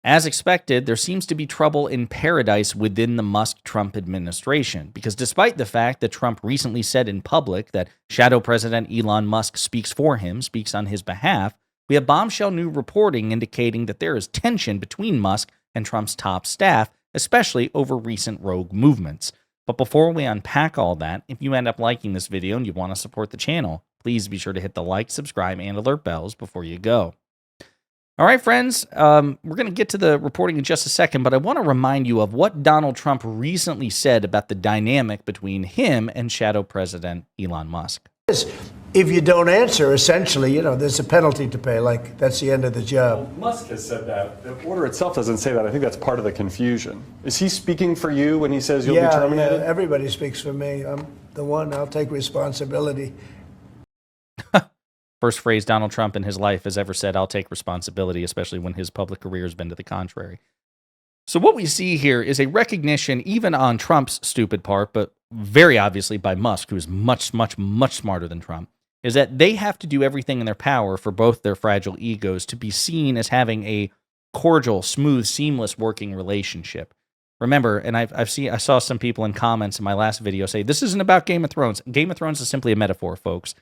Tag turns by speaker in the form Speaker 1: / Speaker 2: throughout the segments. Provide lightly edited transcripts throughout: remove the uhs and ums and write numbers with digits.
Speaker 1: As expected, there seems to be trouble in paradise within the Musk-Trump administration, because despite the fact that Trump recently said in public that shadow President Elon Musk speaks for him, speaks on his behalf, we have bombshell new reporting indicating that there is tension between Musk and Trump's top staff, especially over recent rogue movements. But before we unpack all that, if you end up liking this video and you want to support the channel, please be sure to hit the like, subscribe, and alert bells before you go. All right, friends, we're going to get to the reporting in just a second, but I want to remind you of what Donald Trump recently said about the dynamic between him and shadow President Elon Musk.
Speaker 2: If you don't answer, essentially, there's a penalty to pay. Like, that's the end of the job.
Speaker 3: Well, Musk has said that. The order itself doesn't say that. I think that's part of the confusion. Is he speaking for you when he says you'll be terminated?
Speaker 2: Yeah, everybody speaks for me. I'm the one. I'll take responsibility.
Speaker 1: First phrase Donald Trump in his life has ever said, "I'll take responsibility," especially when his public career has been to the contrary. So what we see here is a recognition, even on Trump's stupid part, but very obviously by Musk, who is much, much, much smarter than Trump, is that they have to do everything in their power for both their fragile egos to be seen as having a cordial, smooth, seamless working relationship. Remember, and I saw some people in comments in my last video say, this isn't about Game of Thrones. Game of Thrones is simply a metaphor, folks.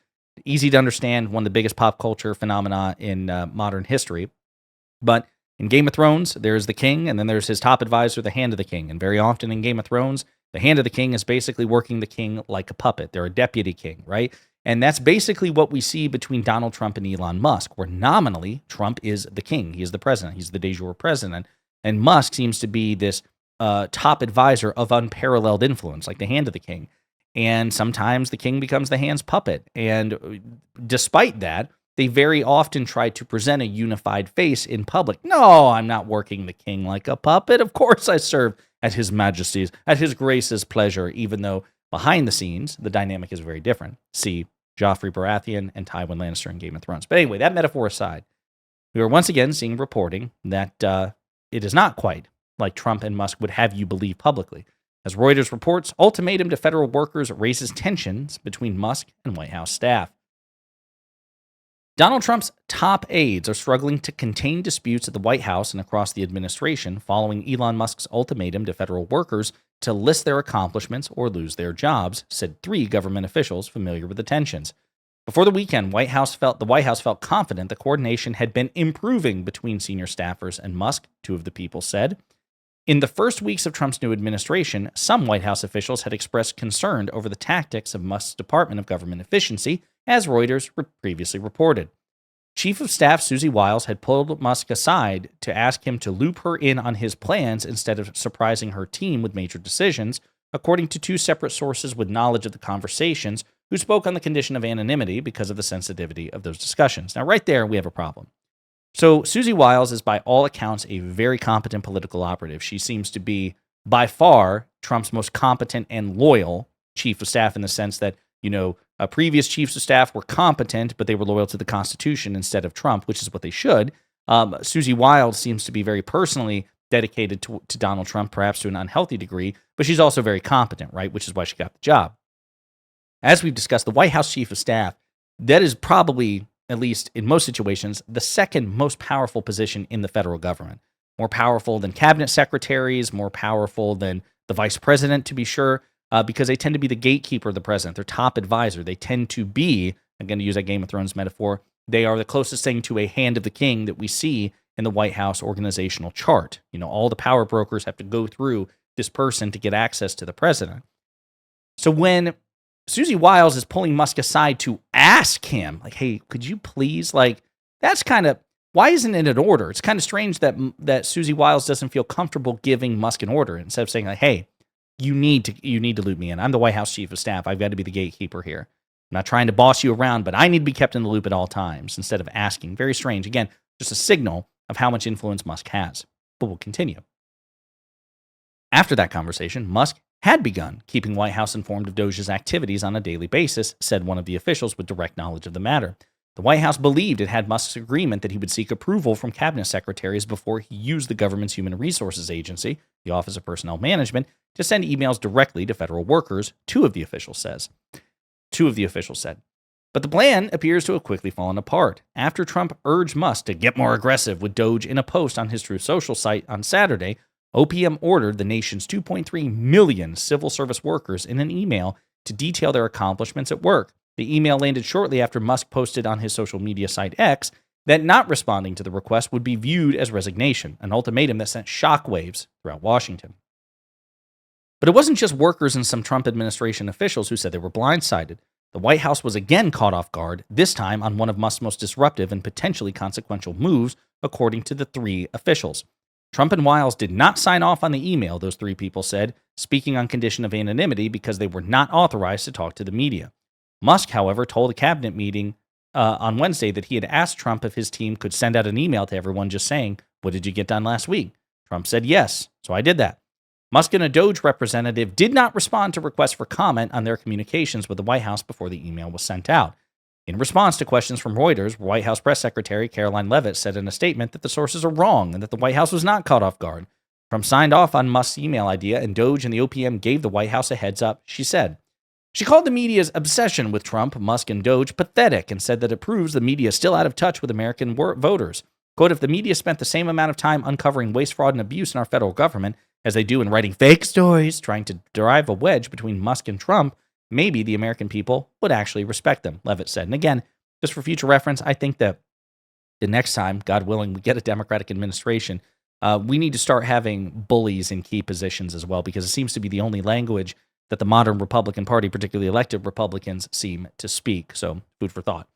Speaker 1: Easy to understand, one of the biggest pop culture phenomena in modern history. But in Game of Thrones, there's the king, and then there's his top advisor, the Hand of the King. And very often in Game of Thrones, the Hand of the King is basically working the king like a puppet. They're a deputy king, right? And that's basically what we see between Donald Trump and Elon Musk, where nominally Trump is the king. He is the president. He's the de jure president. And Musk seems to be this top advisor of unparalleled influence, like the Hand of the King. And sometimes the king becomes the hand's puppet. And despite that, they very often try to present a unified face in public. No, I'm not working the king like a puppet. Of course I serve at his majesty's, at his grace's pleasure, even though behind the scenes, the dynamic is very different. See Joffrey Baratheon and Tywin Lannister in Game of Thrones. But anyway, that metaphor aside, we are once again seeing reporting that it is not quite like Trump and Musk would have you believe publicly. As Reuters reports, ultimatum to federal workers raises tensions between Musk and White House staff. Donald Trump's top aides are struggling to contain disputes at the White House and across the administration following Elon Musk's ultimatum to federal workers to list their accomplishments or lose their jobs, said 3 government officials familiar with the tensions. Before the weekend, the White House felt confident the coordination had been improving between senior staffers and Musk, 2 of the people said. In the first weeks of Trump's new administration, some White House officials had expressed concern over the tactics of Musk's Department of Government Efficiency, as Reuters previously reported. Chief of Staff Susie Wiles had pulled Musk aside to ask him to loop her in on his plans instead of surprising her team with major decisions, according to 2 separate sources with knowledge of the conversations who spoke on the condition of anonymity because of the sensitivity of those discussions. Now, right there, we have a problem. So Susie Wiles is by all accounts a very competent political operative. She seems to be by far Trump's most competent and loyal chief of staff in the sense that, previous chiefs of staff were competent, but they were loyal to the Constitution instead of Trump, which is what they should. Susie Wiles seems to be very personally dedicated to Donald Trump, perhaps to an unhealthy degree, but she's also very competent, right? Which is why she got the job. As we've discussed, the White House chief of staff, that is probably, at least in most situations, the second most powerful position in the federal government. More powerful than cabinet secretaries, more powerful than the vice president, to be sure, because they tend to be the gatekeeper of the president, their top advisor. They tend to be, I'm going to use that Game of Thrones metaphor, they are the closest thing to a hand of the king that we see in the White House organizational chart. All the power brokers have to go through this person to get access to the president. So when Susie Wiles is pulling Musk aside to ask him, like, hey, could you please, that's kind of, why isn't it an order? It's kind of strange that Susie Wiles doesn't feel comfortable giving Musk an order instead of saying, like, hey, you need to loop me in. I'm the White House chief of staff. I've got to be the gatekeeper here. I'm not trying to boss you around, but I need to be kept in the loop at all times instead of asking. Very strange. Again, just a signal of how much influence Musk has. But we'll continue. After that conversation, Musk had begun keeping White House informed of Doge's activities on a daily basis, said one of the officials with direct knowledge of the matter. The White House believed it had Musk's agreement that he would seek approval from cabinet secretaries before he used the government's Human Resources Agency, the Office of Personnel Management, to send emails directly to federal workers, two of the officials said. But the plan appears to have quickly fallen apart. After Trump urged Musk to get more aggressive with Doge in a post on his Truth Social site on Saturday, OPM ordered the nation's 2.3 million civil service workers in an email to detail their accomplishments at work. The email landed shortly after Musk posted on his social media site X that not responding to the request would be viewed as resignation, an ultimatum that sent shockwaves throughout Washington. But it wasn't just workers and some Trump administration officials who said they were blindsided. The White House was again caught off guard, this time on one of Musk's most disruptive and potentially consequential moves, according to the three officials. Trump and Wiles did not sign off on the email, those three people said, speaking on condition of anonymity because they were not authorized to talk to the media. Musk, however, told a cabinet meeting on Wednesday that he had asked Trump if his team could send out an email to everyone just saying, "What did you get done last week?" Trump said yes, so I did that. Musk and a Doge representative did not respond to requests for comment on their communications with the White House before the email was sent out. In response to questions from Reuters, White House Press Secretary Caroline Leavitt said in a statement that the sources are wrong and that the White House was not caught off guard. Trump signed off on Musk's email idea, and Doge and the OPM gave the White House a heads up, she said. She called the media's obsession with Trump, Musk, and Doge pathetic and said that it proves the media is still out of touch with American voters. Quote, if the media spent the same amount of time uncovering waste, fraud, and abuse in our federal government as they do in writing fake stories, trying to drive a wedge between Musk and Trump, maybe the American people would actually respect them, Leavitt said. And again, just for future reference, I think that the next time, God willing, we get a Democratic administration, we need to start having bullies in key positions as well, because it seems to be the only language that the modern Republican Party, particularly elected Republicans, seem to speak. So, food for thought.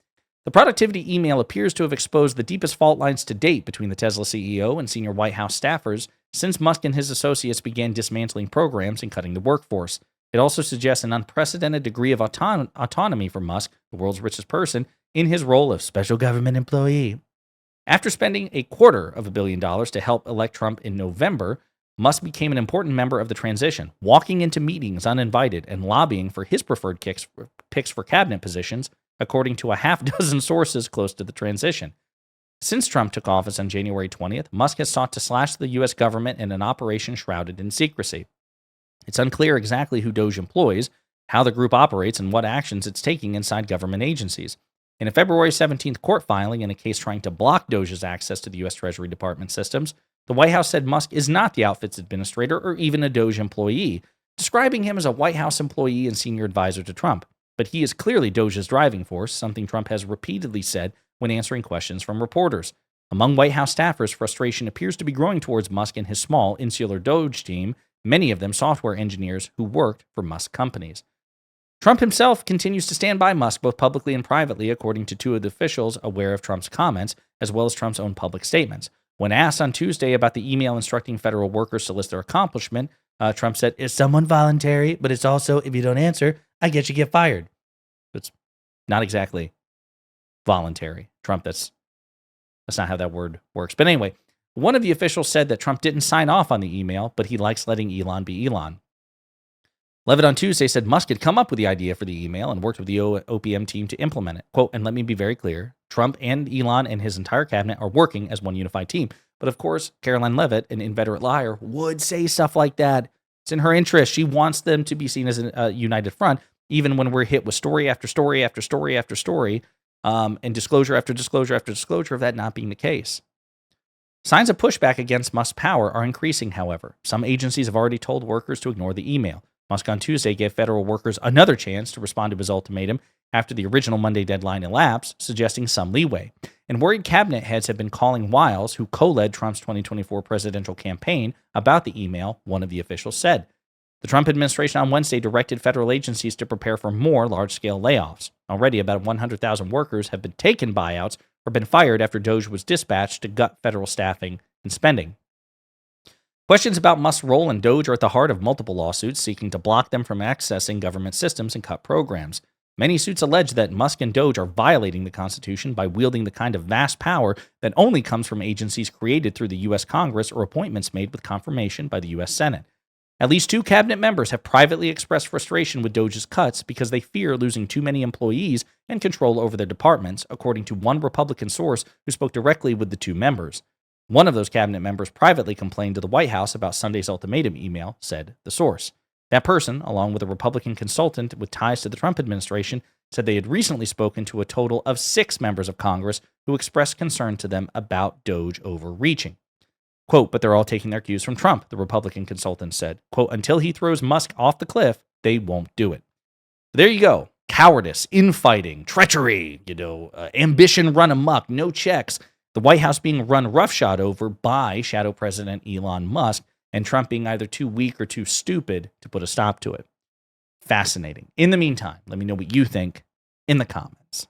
Speaker 1: The productivity email appears to have exposed the deepest fault lines to date between the Tesla CEO and senior White House staffers since Musk and his associates began dismantling programs and cutting the workforce. It also suggests an unprecedented degree of autonomy for Musk, the world's richest person, in his role of special government employee. After spending $250 million to help elect Trump in November, Musk became an important member of the transition, walking into meetings uninvited and lobbying for his preferred picks for cabinet positions, according to a half dozen sources close to the transition. Since Trump took office on January 20th, Musk has sought to slash the U.S. government in an operation shrouded in secrecy. It's unclear exactly who Doge employs, how the group operates, and what actions it's taking inside government agencies. In a February 17th court filing in a case trying to block Doge's access to the U.S. Treasury Department systems, the White House said Musk is not the outfit's administrator or even a Doge employee, describing him as a White House employee and senior advisor to Trump. But he is clearly Doge's driving force, something Trump has repeatedly said when answering questions from reporters. Among White House staffers, frustration appears to be growing towards Musk and his small, insular Doge team, many of them software engineers who worked for Musk companies. Trump himself continues to stand by Musk both publicly and privately, according to two of the officials aware of Trump's comments, as well as Trump's own public statements. When asked on Tuesday about the email instructing federal workers to list their accomplishment, Trump said, "It's somewhat voluntary, but it's also, if you don't answer, I guess you get fired." It's not exactly voluntary. Trump, that's not how that word works. But anyway, one of the officials said that Trump didn't sign off on the email, but he likes letting Elon be Elon. Leavitt on Tuesday said Musk had come up with the idea for the email and worked with the OPM team to implement it. Quote, and let me be very clear, Trump and Elon and his entire cabinet are working as one unified team. But of course, Caroline Leavitt, an inveterate liar, would say stuff like that. It's in her interest. She wants them to be seen as a united front, even when we're hit with story after story after story after story, and disclosure after disclosure after disclosure of that not being the case. Signs of pushback against Musk's power are increasing, however. Some agencies have already told workers to ignore the email. Musk on Tuesday gave federal workers another chance to respond to his ultimatum after the original Monday deadline elapsed, suggesting some leeway. And worried cabinet heads have been calling Wiles, who co-led Trump's 2024 presidential campaign, about the email, one of the officials said. The Trump administration on Wednesday directed federal agencies to prepare for more large-scale layoffs. Already, about 100,000 workers have been taken buyouts or been fired after Doge was dispatched to gut federal staffing and spending. Questions about Musk's role in Doge are at the heart of multiple lawsuits seeking to block them from accessing government systems and cut programs. Many suits allege that Musk and Doge are violating the Constitution by wielding the kind of vast power that only comes from agencies created through the U.S. Congress or appointments made with confirmation by the U.S. Senate. At least two cabinet members have privately expressed frustration with Doge's cuts because they fear losing too many employees and control over their departments, according to one Republican source who spoke directly with the two members. One of those cabinet members privately complained to the White House about Sunday's ultimatum email, said the source. That person, along with a Republican consultant with ties to the Trump administration, said they had recently spoken to a total of 6 members of Congress who expressed concern to them about Doge overreaching. Quote, but they're all taking their cues from Trump, the Republican consultant said. Quote, until he throws Musk off the cliff, they won't do it. There you go. Cowardice, infighting, treachery, ambition run amok, no checks. The White House being run roughshod over by Shadow President Elon Musk, and Trump being either too weak or too stupid to put a stop to it. Fascinating. In the meantime, let me know what you think in the comments.